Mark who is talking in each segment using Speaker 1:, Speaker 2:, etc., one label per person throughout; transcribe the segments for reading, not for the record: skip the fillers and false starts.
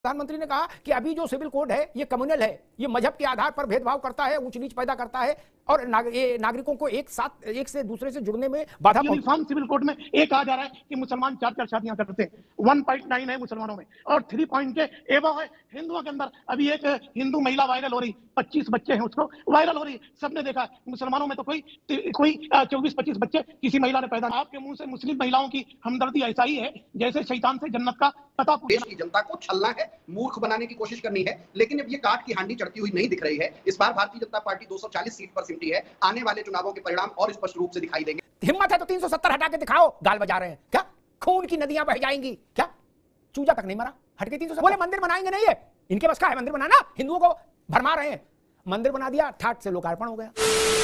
Speaker 1: प्रधानमंत्री ने कहा कि अभी जो सिविल कोड है ये कम्युनल है, ये मजहब के आधार पर भेदभाव करता है, ऊंच नीच पैदा करता है और ये नागरिकों को एक से दूसरे से जुड़ने में बाधा।
Speaker 2: यूनिफॉर्म सिविल कोड में एक कहा जा रहा है कि मुसलमान 4 शादियां करते हैं, 1.9 है मुसलमानों में और 3 पॉइंट के एबव है हिंदुओं के अंदर। अभी एक हिंदू महिला वायरल हो रही, 25 बच्चे हैं उसको वायरल हो रही, सबने देखा। मुसलमानों में तो कोई 24-25 बच्चे किसी महिला ने पैदा। आपके मुंह से मुस्लिम महिलाओं की हमदर्दी ऐसा ही है जैसे शैतान से जन्नत का पता।
Speaker 3: देश की जनता को छलना है, मूर्ख बनाने की कोशिश करनी है, लेकिन अब ये काट की हांडी चढ़ती हुई नहीं दिख रही है। इस बार भारतीय जनता पार्टी 240 सीट पर सिमटी है। आने वाले चुनावों के परिणाम और स्पष्ट रूप से दिखाई देंगे।
Speaker 1: हिम्मत है तो 370 हटा के दिखाओ, गाल बजा रहे हैं क्या? खून की नदियां बह जाएंगी क्या? चूजा तक नहीं मरा, हट के 370। बोले मंदिर बनाएंगे नहीं, है इनके बस का है मंदिर बनाना, हिंदुओं को भरमा रहे हैं। मंदिर बना दिया, ठाट से लोकार्पण हो गया।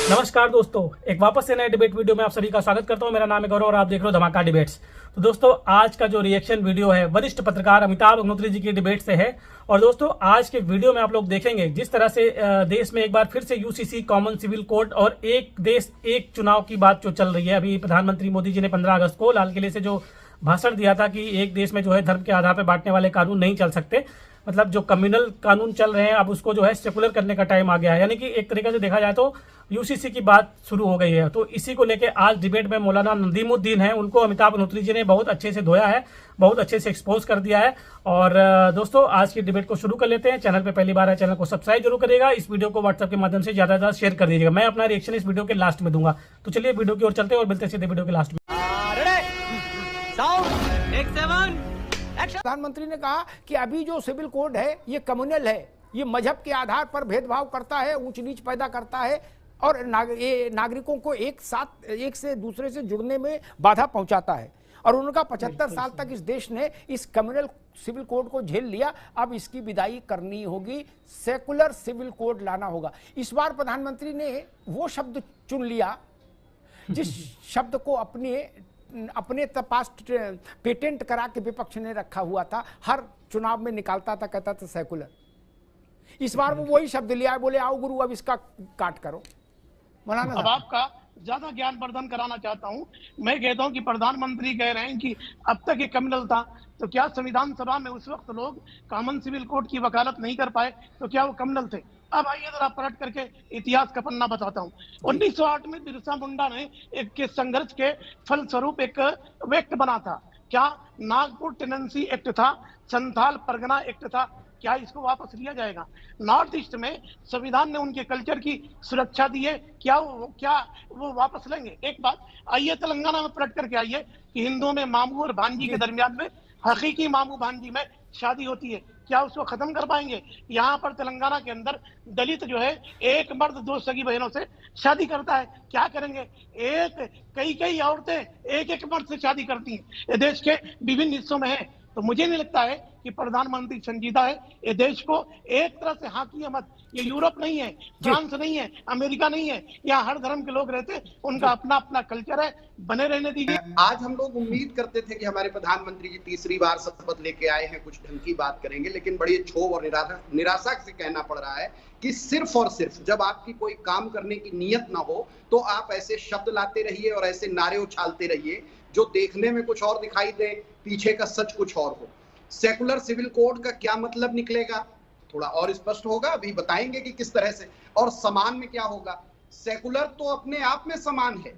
Speaker 4: नमस्कार दोस्तों, एक वापस से नए डिबेट वीडियो में आप सभी का स्वागत करता हूं। मेरा नाम है गौरव और आप देख रहे हो धमाका डिबेट्स। तो दोस्तों, आज का जो रिएक्शन वीडियो है वरिष्ठ पत्रकार अमिताभ अग्निहोत्री जी की डिबेट से है। और दोस्तों, आज के वीडियो में आप लोग देखेंगे जिस तरह से देश में एक बार फिर से यूसीसी कॉमन सिविल कोड और एक देश एक चुनाव की बात जो चल रही है। अभी प्रधानमंत्री मोदी जी ने 15 अगस्त को लाल किले से जो भाषण दिया था कि एक देश में जो है धर्म के आधार पर बांटने वाले कानून नहीं चल सकते, मतलब जो कम्युनल कानून चल रहे हैं अब उसको जो है सेकुलर करने का टाइम आ गया है। यानी कि एक तरीके से देखा जाए तो यूसीसी की बात शुरू हो गई है। तो इसी को लेकर आज डिबेट में मौलाना नदीमुद्दीन है, उनको अमिताभ अग्निहोत्री जी ने बहुत अच्छे से धोया है, बहुत अच्छे से एक्सपोज कर दिया है। और दोस्तों, आज की डिबेट को शुरू कर लेते हैं। चैनल पे पहली बार है, चैनल को सब्सक्राइब जरूर करिएगा। इस वीडियो को व्हाट्सएप के माध्यम से ज्यादा से ज्यादा शेयर कर दीजिएगा। मैं अपना रिएक्शन इस वीडियो के लास्ट में दूंगा। तो चलिए वीडियो की ओर चलते हैं और मिलते हैं सीधे वीडियो के लास्ट में।
Speaker 1: प्रधानमंत्री ने कहा कि अभी जो सिविल कोड है ये कम्युनल है, ये मजहब के आधार पर भेदभाव करता है, ऊंच नीच पैदा करता है और ये नागरिकों को एक से दूसरे से जुड़ने में बाधा पहुंचाता है। और उनका 75 साल तक इस देश ने इस कम्युनल सिविल कोड को झेल लिया, अब इसकी विदाई करनी होगी, सेकुलर सिविल कोड लाना होगा। इस बार प्रधानमंत्री ने वो शब्द चुन लिया जिस शब्द को अपने पास पेटेंट करा के विपक्ष ने रखा हुआ था, हर चुनाव में निकालता था, कहता था सेकुलर। इस बार वो वही शब्द लिया, बोले आओ गुरु अब इसका काट करो। मौलाना
Speaker 2: अब आपका ज्यादा ज्ञान वर्धन कराना चाहता हूं। मैं कहता हूं कि प्रधानमंत्री कह रहे हैं कि अब तक ये कम्युनल था, तो क्या संविधान सभा में उस वक्त लोग कॉमन सिविल कोड की वकालत नहीं कर पाए? तो क्या वो कम्युनल थे? अब आइए जरा पलट करके इतिहास का पन्ना बताता हूँ। 1908 में बिरसा मुंडा ने एक के संघर्ष के फलस्वरूप एक एक्ट बना था। क्या नागपुर टेनेंसी एक्ट था, संथाल परगना एक्ट था। क्या इसको वापस लिया जाएगा? नॉर्थ ईस्ट में संविधान ने उनके कल्चर की सुरक्षा दी है, क्या वो वापस लेंगे? एक बात, आइए तेलंगाना में पलट करके आइए कि हिंदुओं में मामू और भांजी के दरमियान में हकीकी मामू भांजी में शादी होती है, क्या उसको खत्म कर पाएंगे? यहाँ पर तेलंगाना के अंदर दलित जो है एक मर्द 2 सगी बहनों से शादी करता है, क्या करेंगे? कई औरतें एक मर्द से शादी करती हैं, देश के विभिन्न हिस्सों में है। तो मुझे नहीं लगता है कि प्रधानमंत्री संजीदा है। ये देश को एक तरह से हाँकिए मत। ये यूरोप नहीं है, फ्रांस नहीं है, अमेरिका नहीं है, यहाँ हर धर्म के लोग रहते हैं, उनका अपना अपना कल्चर है, बने रहने दीजिए।
Speaker 3: आज हम लोग उम्मीद करते थे कि हमारे प्रधानमंत्री जी तीसरी बार शपथ लेके आए हैं, कुछ ढंग की बात करेंगे, लेकिन बड़ी क्षोभ और निराशा से कहना पड़ रहा है कि सिर्फ और सिर्फ जब आपकी कोई काम करने की नीयत ना हो तो आप ऐसे शब्द लाते रहिए और ऐसे नारे उछालते रहिए जो देखने में कुछ और दिखाई दे, पीछे का सच कुछ और हो। सेकुलर सिविल कोड का क्या मतलब निकलेगा, थोड़ा और स्पष्ट होगा, अभी बताएंगे कि किस तरह से। और समान में क्या होगा? सेकुलर तो अपने आप में समान है,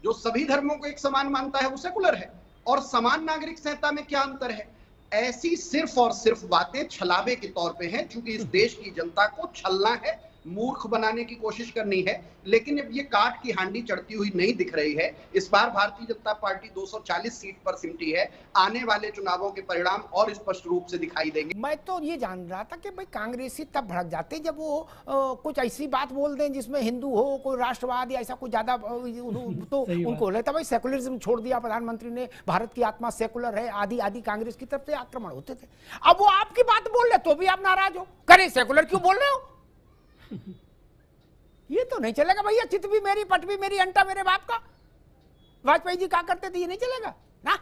Speaker 3: जो सभी धर्मों को एक समान मानता है वो सेकुलर है। और समान नागरिक संहिता में क्या अंतर है? ऐसी सिर्फ और सिर्फ बातें छलावे के तौर पे हैं, क्योंकि इस देश की जनता को छलना है, मूर्ख बनाने की कोशिश करनी है, लेकिन अब ये काट की हांडी चढ़ती हुई नहीं दिख रही है। इस बार भारतीय जनता पार्टी 240 सीट पर सिमटी है। आने वाले चुनावों के परिणाम और स्पष्ट रूप से दिखाई देंगे।
Speaker 1: मैं तो ये जान रहा था कि भाई कांग्रेसी तब भड़क जाते जब वो कुछ ऐसी बात बोल दें जिसमें हिंदू हो, कोई राष्ट्रवाद या ऐसा कुछ ज्यादा तो उनको लगता भाई सेकुलरिज्म छोड़ दिया प्रधानमंत्री ने, भारत की आत्मा सेकुलर है, आदि आदि कांग्रेस की तरफ से आक्रमण होते थे। अब वो आपकी बात बोल रहे तो भी आप नाराज हो, करे सेकुलर क्यों बोल रहे हो? ये तो नहीं चलेगा भैया, चित भी मेरी पट भी मेरी, अंटा मेरे बाप का। वाजपेयी जी क्या करते थे, ये नहीं चलेगा ना।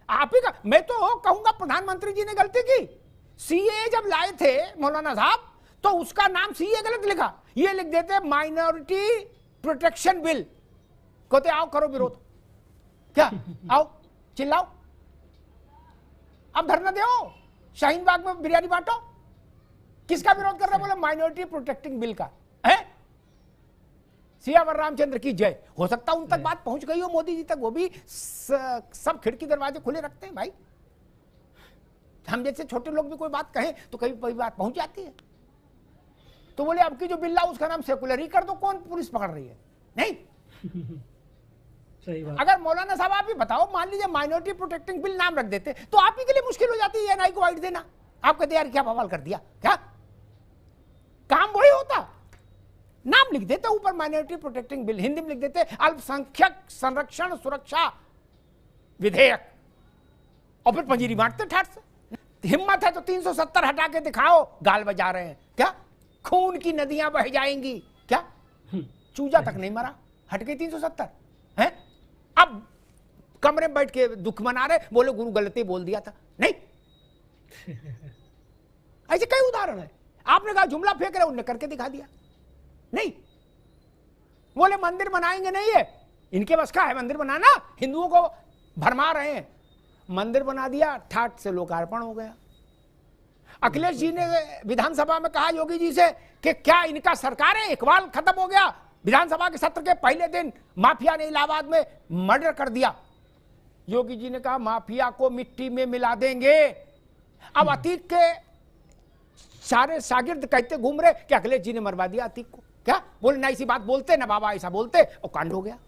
Speaker 1: आप ही का मैं तो कहूंगा प्रधानमंत्री जी ने गलती की। सीए जब लाए थे मौलाना साहब तो उसका नाम सीए गलत लिखा, ये लिख देते माइनॉरिटी प्रोटेक्शन बिल। कहते आओ करो विरोध, क्या आओ चिल्लाओ, अब धरना दो, शाहीन बाग में बिरयानी बांटो। किसका विरोध कर रहे? बोले माइनॉरिटी प्रोटेक्टिंग बिल का है। सियावर रामचंद्र की जय। हो सकता उन तक बात पहुंच गई हो, मोदी जी तक। वो भी सब खिड़की दरवाजे खुले रखते हैं भाई। हम जैसे छोटे लोग भी कोई बात कहें तो कहीं कोई बात पहुंच जाती है। तो बोले अब की जो बिल्ला उसका नाम सेकुलर ही कर दो, कौन पुलिस पकड़ रही है? नहीं।
Speaker 4: सही बात।
Speaker 1: अगर मौलाना साहब आप ही बताओ, मान लीजिए माइनॉरिटी प्रोटेक्टिंग बिल नाम रख देते तो आप ही के लिए मुश्किल हो जाती है एनआई को वाइट देना। आप कहते यार क्या बवाल कर दिया, क्या काम वही होता। नाम लिख देते ऊपर माइनॉरिटी प्रोटेक्टिंग बिल, हिंदी में लिख देते अल्पसंख्यक संरक्षण सुरक्षा विधेयक, और फिर पंजीरी बांटते ठाट से। हिम्मत है तो 370 हटा के दिखाओ, गाल बजा रहे हैं क्या? खून की नदियां बह जाएंगी क्या? चूजा तक नहीं मरा, हट गई 370 है। अब कमरे में बैठ के दुख मना रहे, बोले गुरु गलती बोल दिया था। नहीं, ऐसे कई उदाहरण है। आपने कहा जुमला फेंक रहे, उनने करके दिखा दिया। नहीं, बोले मंदिर बनाएंगे नहीं, है इनके बस का है मंदिर बनाना, हिंदुओं को भरमा रहे हैं। मंदिर बना दिया, ठाट से लोकार्पण हो गया। अखिलेश जी ने विधानसभा में कहा योगी जी से कि क्या इनका सरकार है, इकबाल खत्म हो गया। विधानसभा के सत्र के पहले दिन माफिया ने इलाहाबाद में मर्डर कर दिया। योगी जी ने कहा माफिया को मिट्टी में मिला देंगे। अब अतीक के सारे शागिर्द कहते घूम रहे कि अखिलेश जी ने मरवा दिया अतीक को। क्या बोले ना ऐसी बात बोलते ना बाबा ऐसा बोलते, और कांड हो गया।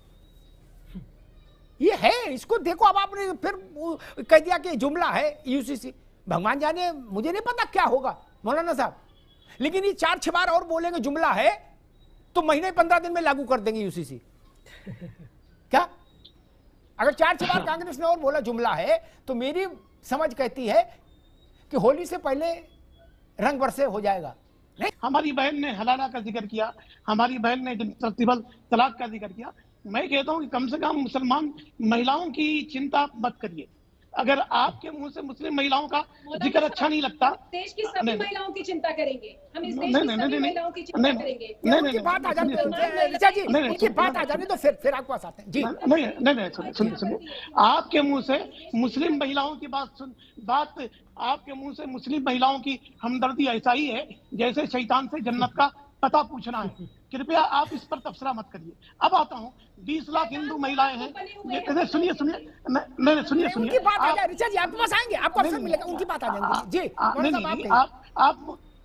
Speaker 1: ये है, इसको देखो। अब आपने फिर कह दिया कि जुमला है यूसीसी। भगवान जाने, मुझे नहीं पता क्या होगा मौलाना साहब, लेकिन ये 4-6 बार और बोलेंगे जुमला है तो महीने 15 दिन में लागू कर देंगे यूसीसी। क्या अगर 4-6 बार कांग्रेस ने और बोला जुमला है तो मेरी समझ कहती है कि होली से पहले रंग बरसे हो जाएगा। नहीं,
Speaker 2: हमारी बहन ने हलाला का जिक्र किया, हमारी बहन ने ट्रिपल तलाक का जिक्र किया। मैं कहता हूँ कि कम से कम मुसलमान महिलाओं की चिंता मत करिए। अगर आपके मुंह से मुस्लिम महिलाओं का जिक्र अच्छा नहीं लगता,
Speaker 5: देश की सभी महिलाओं की चिंता करेंगे हम, इस देश की सभी महिलाओं की चिंता करेंगे।
Speaker 1: उनकी बात आ जाने तो फिर आपके पास आते हैं जी।
Speaker 2: नहीं, सुनिए, आपके मुंह से मुस्लिम महिलाओं की बात आपके मुंह से मुस्लिम महिलाओं की हमदर्दी ऐसा ही है जैसे शैतान से जन्नत का पता पूछना है। कृपया आप इस पर तबसरा मत करिए। अब आता हूँ, 20 लाख हिंदू महिलाएं हैं। सुनिए,
Speaker 1: उनकी बात आ जाए ऋचा जी, आपके पास आएंगे, आपको अवसर मिलेगा, उनकी बात आ जाएगी जी।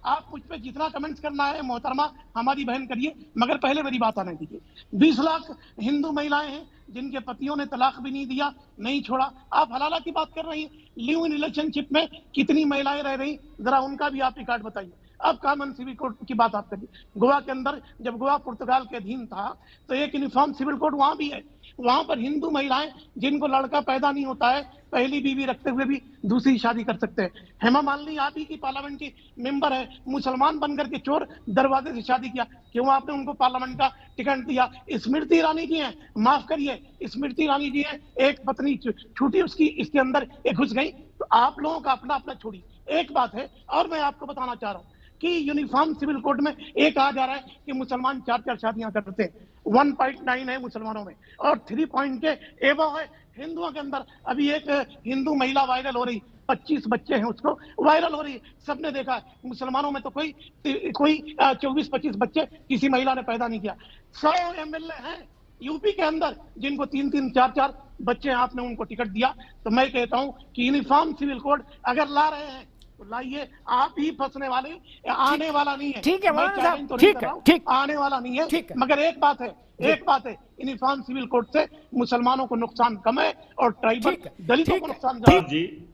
Speaker 2: आप मुझ पे जितना कमेंट्स करना है मोहतरमा हमारी बहन करिए, मगर पहले मेरी बात आने दीजिए। 20 लाख हिंदू महिलाएं हैं जिनके पतियों ने तलाक भी नहीं दिया, नहीं छोड़ा। आप हलाला की बात कर रही हैं, लिव इन रिलेशनशिप में कितनी महिलाएं रह रही, जरा उनका भी आप रिकॉर्ड बताइए। अब कॉमन सिविल कोड की बात आप करिए। गोवा के अंदर, जब गोवा पुर्तगाल के अधीन था तो एक यूनिफॉर्म सिविल कोड वहां भी है। वहां पर हिंदू महिलाएं जिनको लड़का पैदा नहीं होता है, पहली बीवी रखते हुए भी दूसरी शादी कर सकते हैं। हेमा मालिनी आप ही की पार्लियामेंट की मेंबर है, मुसलमान बनकर के चोर दरवाजे से शादी किया, क्यों आपने उनको पार्लियामेंट का टिकट दिया? स्मृति ईरानी जी हैं, माफ करिए, स्मृति ईरानी जी हैं, एक पत्नी छूटी उसकी, इसके अंदर एक घुस गई। तो आप लोगों का अपना अपना छोड़ी। एक बात है और मैं आपको बताना चाह रहा हूँ कि यूनिफॉर्म सिविल कोड में एक कहा जा रहा है कि मुसलमान 4 शादियां करते हैं। 1.9 है मुसलमानों में और 3 पॉइंट के एबव है हिंदुओं के अंदर। अभी एक हिंदू महिला वायरल हो रही, 25 बच्चे हैं, उसको वायरल हो रही, सबने देखा है। मुसलमानों में तो कोई 24-25 बच्चे किसी महिला ने पैदा नहीं किया। 100 MLA हैं यूपी के अंदर जिनको 3-3, 4-4 बच्चे, आपने उनको टिकट दिया। तो मैं कहता हूं कि यूनिफॉर्म सिविल कोड अगर ला रहे हैं तो लाइए, आप ही फंसने वाले, आने वाला नहीं है।
Speaker 1: ठीक है मौलाना साहब,
Speaker 2: तो
Speaker 1: ठीक,
Speaker 2: आने वाला नहीं है। मगर एक बात है, यूनिफॉर्म सिविल कोड से मुसलमानों को नुकसान कम है और ट्राइबल दलितों को नुकसान ज्यादा।
Speaker 6: जी,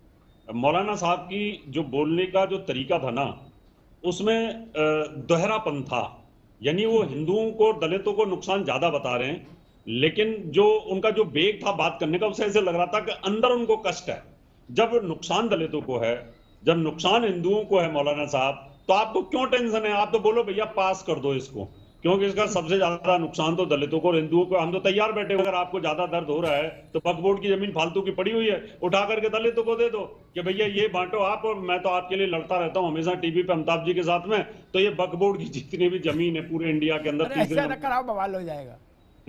Speaker 6: मौलाना साहब की जो बोलने का जो तरीका था ना, उसमें दोहरापन था। यानी वो हिंदुओं को, दलितों को नुकसान ज्यादा बता रहे हैं, लेकिन जो उनका जो वेग था बात करने का, उससे ऐसे लग रहा था कि अंदर उनको कष्ट है। जब नुकसान दलितों को है, जब नुकसान हिंदुओं को है मौलाना साहब, तो आपको क्यों टेंशन है? आप तो बोलो भैया पास कर दो इसको, क्योंकि इसका सबसे ज्यादा नुकसान तो दलितों को और हिंदुओं को। हम तो तैयार बैठे, अगर आपको ज्यादा दर्द हो रहा है तो वक्फ बोर्ड की जमीन फालतू की पड़ी हुई है, उठा करके दलितों को दे दो कि भैया ये बांटो आप, और मैं तो आपके लिए लड़ता रहता हूँ हमेशा टीवी पे अमिताभ जी के साथ में। तो ये वक्फ बोर्ड की जितनी भी जमीन है पूरे इंडिया के अंदर,
Speaker 1: बवाल हो जाएगा।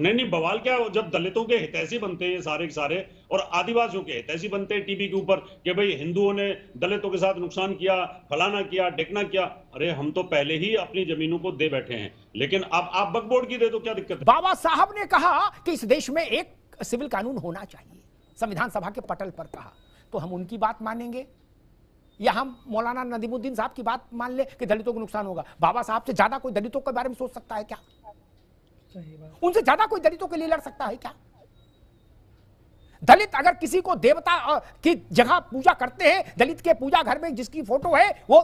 Speaker 6: नहीं, बवाल क्या, जब दलितों के हितैषी बनते हैं ये सारे के सारे और आदिवासियों के हितैषी बनते हैं टीवी के ऊपर कि भाई हिंदुओं ने दलितों के साथ नुकसान किया, फलाना किया, ढिकना किया। अरे हम तो पहले ही अपनी जमीनों को दे बैठे हैं, लेकिन अब आप वक्फ बोर्ड की दे दो, क्या दिक्कत है?
Speaker 1: बाबा साहब ने कहा कि इस देश में एक सिविल कानून होना चाहिए, संविधान सभा के पटल पर कहा, तो हम उनकी बात मानेंगे या हम मौलाना नदीमुद्दीन साहब की बात मान ले कि दलितों को नुकसान होगा? बाबा साहब से ज्यादा कोई दलितों के बारे में सोच सकता है क्या? उनसे ज्यादा कोई दलितों के लिए लड़ सकता है क्या? दलित अगर किसी को देवता की जगह पूजा करते हैं, दलित के पूजा घर में जिसकी फोटो है वो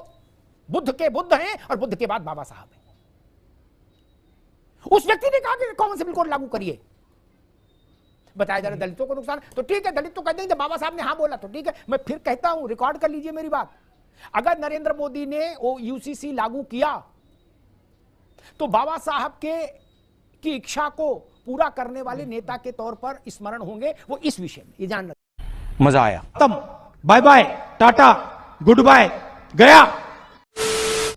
Speaker 1: बुद्ध के बुद्ध हैं और बुद्ध के बाद बाबा साहब हैं। उस व्यक्ति ने कहा कि कॉमन सिविल कोड लागू करिए। बताया जा रहा है दलितों को नुकसान, तो ठीक है, दलित तो कहते हैं, बाबा साहब ने हाँ बोला तो ठीक है। मैं फिर कहता हूं, रिकॉर्ड कर लीजिए मेरी बात, अगर नरेंद्र मोदी ने वो यूसीसी लागू किया तो बाबा साहब की इच्छा को पूरा करने वाले नेता के तौर पर स्मरण होंगे वो इस विषय में, ये जान रखिए।
Speaker 7: मजा आया। तब bye bye, tata, goodbye, गया।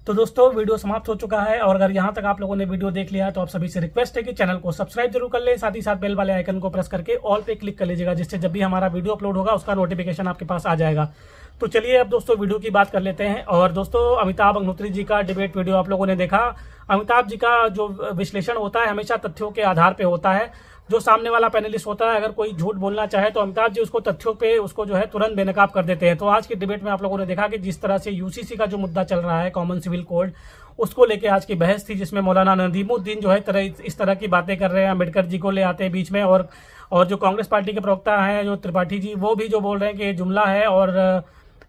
Speaker 4: तो दोस्तों वीडियो समाप्त हो चुका है, और अगर यहाँ तक आप लोगों ने वीडियो देख लिया है तो आप सभी से रिक्वेस्ट है कि चैनल को सब्सक्राइब जरूर कर ले, साथ ही साथ बेल वाले आइकन को प्रेस करके ऑल पे क्लिक कर लीजिएगा, जिससे जब भी हमारा वीडियो अपलोड होगा उसका नोटिफिकेशन आपके पास आ जाएगा। तो चलिए अब दोस्तों वीडियो की बात कर लेते हैं। और दोस्तों अमिताभ अग्निहोत्री जी का डिबेट वीडियो आप लोगों ने देखा। अमिताभ जी का जो विश्लेषण होता है हमेशा तथ्यों के आधार पे होता है। जो सामने वाला पैनलिस्ट होता है अगर कोई झूठ बोलना चाहे तो अमिताभ जी उसको तथ्यों पे उसको जो है तुरंत बेनकाब कर देते हैं। तो आज की डिबेट में आप लोगों ने देखा कि जिस तरह से यूसीसी का जो मुद्दा चल रहा है, कॉमन सिविल कोड, उसको लेके आज की बहस थी, जिसमें मौलाना नदीमुद्दीन जो है इस तरह की बातें कर रहे हैं, अम्बेडकर जी को ले आते हैं बीच में, और जो कांग्रेस पार्टी के प्रवक्ता हैं जो त्रिपाठी जी, वो भी जो बोल रहे हैं कि ये जुमला है और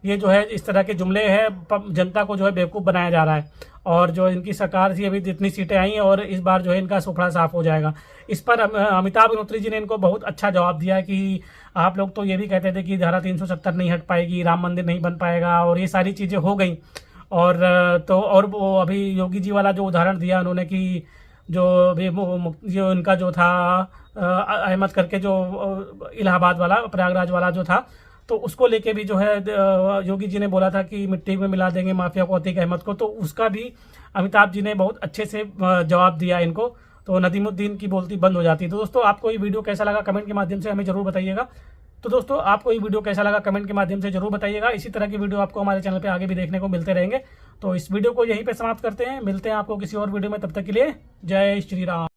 Speaker 4: ये जो है इस तरह के जुमले हैं, जनता को जो है बेवकूफ़ बनाया जा रहा है, और जो इनकी सरकार थी अभी जितनी सीटें आई हैं और इस बार जो है इनका सुपड़ा साफ हो जाएगा। इस पर अमिताभ अग्निहोत्री जी ने इनको बहुत अच्छा जवाब दिया कि आप लोग तो ये भी कहते थे कि धारा 370 नहीं हट पाएगी, राम मंदिर नहीं बन पाएगा, और ये सारी चीज़ें हो गई। और वो अभी योगी जी वाला जो उदाहरण दिया उन्होंने कि जो इनका जो था अहमद करके जो इलाहाबाद वाला प्रयागराज वाला जो था, तो उसको लेके भी जो है योगी जी ने बोला था कि मिट्टी में मिला देंगे माफिया को, अतीक अहमद को, तो उसका भी अमिताभ जी ने बहुत अच्छे से जवाब दिया इनको। तो नदीमुद्दीन की बोलती बंद हो जाती है। तो दोस्तों आपको ये वीडियो कैसा लगा कमेंट के माध्यम से हमें जरूर बताइएगा। तो दोस्तों आपको ये वीडियो कैसा लगा कमेंट के माध्यम से जरूर बताइएगा। इसी तरह की वीडियो आपको हमारे चैनल पे आगे भी देखने को मिलते रहेंगे। तो इस वीडियो को यहीं पे समाप्त करते हैं, मिलते हैं आपको किसी और वीडियो में, तब तक के लिए जय श्री राम।